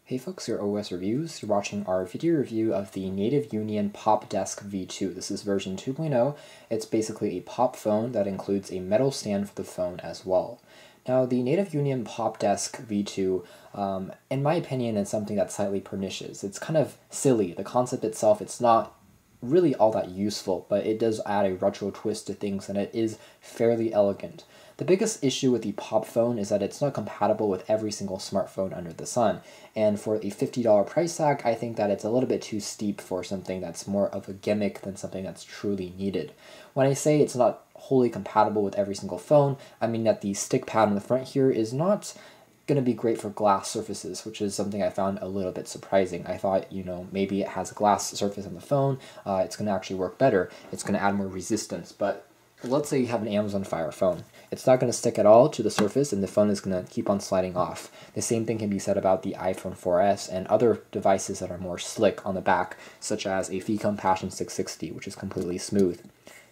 Hey folks, your OS Reviews. You're watching our video review of the Native Union Pop Desk V2. This is version 2.0. It's basically a pop phone that includes a metal stand for the phone as well. Now, the Native Union Pop Desk V2, in my opinion, is something that's slightly pernicious. It's kind of silly. The concept itself, it's not really all that useful, but it does add a retro twist to things, and it is fairly elegant. The biggest issue with the Pop phone is that it's not compatible with every single smartphone under the sun, and for a $50 price tag, I think that it's a little bit too steep for something that's more of a gimmick than something that's truly needed. When I say it's not wholly compatible with every single phone, I mean that the stick pad on the front here is not going to be great for glass surfaces, which is something I found a little bit surprising. I thought, maybe it has a glass surface on the phone, it's going to actually work better, it's going to add more resistance, but let's say you have an Amazon Fire phone. It's not going to stick at all to the surface, and the phone is going to keep on sliding off. The same thing can be said about the iPhone 4S and other devices that are more slick on the back, such as a Fecom Passion 660, which is completely smooth.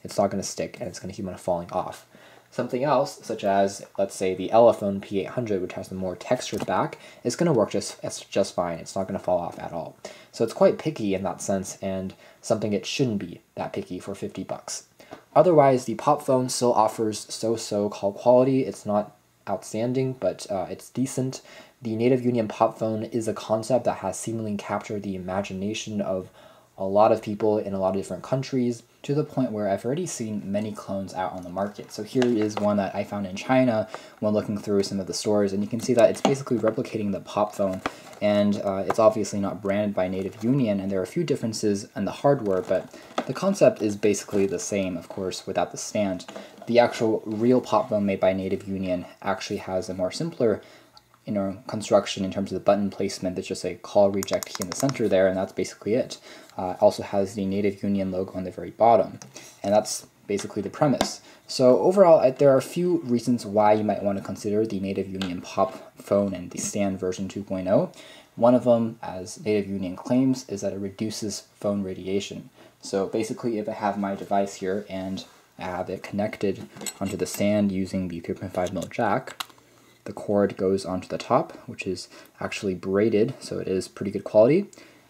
It's not going to stick, and it's going to keep on falling off. Something else, such as, let's say, the Elephone P800, which has a more textured back, is going to work just fine. It's not going to fall off at all. So it's quite picky in that sense, and something it shouldn't be that picky for 50 bucks. Otherwise, the Pop phone still offers so-so call quality. It's not outstanding, but it's decent. The Native Union Pop phone is a concept that has seemingly captured the imagination of a lot of people in a lot of different countries, to the point where I've already seen many clones out on the market. So here is one that I found in China when looking through some of the stores, and you can see that it's basically replicating the Pop phone, and it's obviously not branded by Native Union, and there are a few differences in the hardware, but the concept is basically the same, of course, without the stand. The actual real Pop phone made by Native Union actually has a more simpler construction in terms of the button placement. There's just a call reject key in the center there, and that's basically it. It also has the Native Union logo on the very bottom, and that's basically the premise. So overall, there are a few reasons why you might want to consider the Native Union Pop phone and the stand version 2.0. One of them, as Native Union claims, is that it reduces phone radiation. So basically, if I have my device here and I have it connected onto the stand using the 3.5mm jack, the cord goes onto the top, which is actually braided, so it is pretty good quality.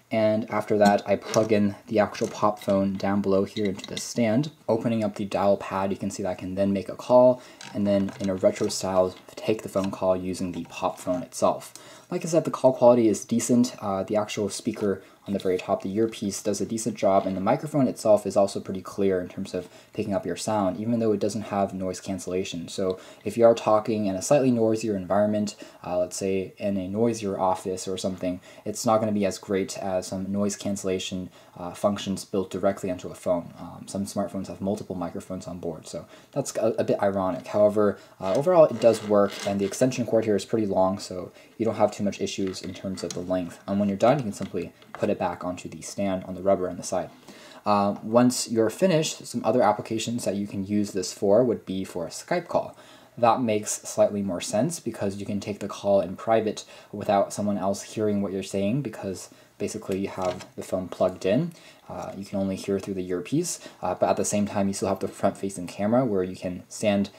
And after that, I plug in the actual Pop phone down below here into the stand. Opening up the dial pad, you can see that I can then make a call, and then in a retro style, take the phone call using the Pop phone itself. Like I said, the call quality is decent. The actual speaker on the very top, the earpiece, does a decent job, and the microphone itself is also pretty clear in terms of picking up your sound, even though it doesn't have noise cancellation. So if you are talking in a slightly noisier environment, let's say in a noisier office or something, it's not going to be as great as some noise cancellation functions built directly onto a phone. Some smartphones have multiple microphones on board, so that's a bit ironic. However, overall it does work, and the extension cord here is pretty long, so you don't have too much issues in terms of the length. And when you're done, you can simply put it back onto the stand on the rubber on the side. Once you're finished, some other applications that you can use this for would be for a Skype call. That makes slightly more sense because you can take the call in private without someone else hearing what you're saying, because basically you have the phone plugged in. You can only hear through the earpiece, but at the same time you still have the front-facing camera where you can stand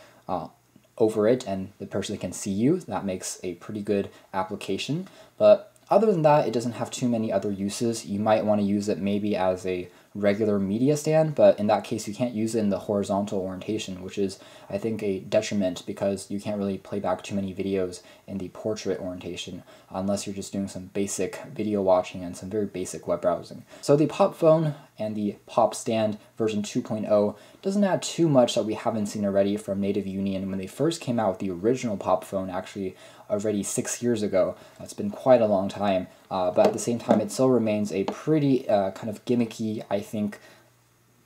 over it and the person can see you. That makes a pretty good application. But other than that, it doesn't have too many other uses. You might want to use it maybe as a regular media stand, but in that case you can't use it in the horizontal orientation, which is, I think, a detriment, because you can't really play back too many videos in the portrait orientation unless you're just doing some basic video watching and some very basic web browsing. So the Pop phone and the Pop stand version 2.0 doesn't add too much that we haven't seen already from Native Union when they first came out with the original Pop phone, actually already 6 years ago. It's been quite a long time, but at the same time it still remains a pretty kind of gimmicky, I think,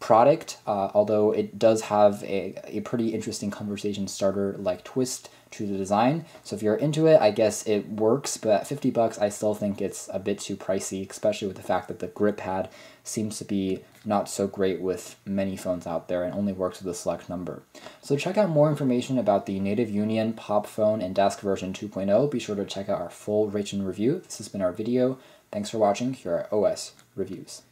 product, although it does have a pretty interesting conversation starter like twist to the design. So if you're into it, I guess it works, but at 50 bucks I still think it's a bit too pricey, especially with the fact that the grip pad seems to be not so great with many phones out there and only works with a select number. So check out more information about the Native Union Pop phone and desk version 2.0. Be sure to check out our full rating review. This has been our video. Thanks for watching. Here are OS Reviews.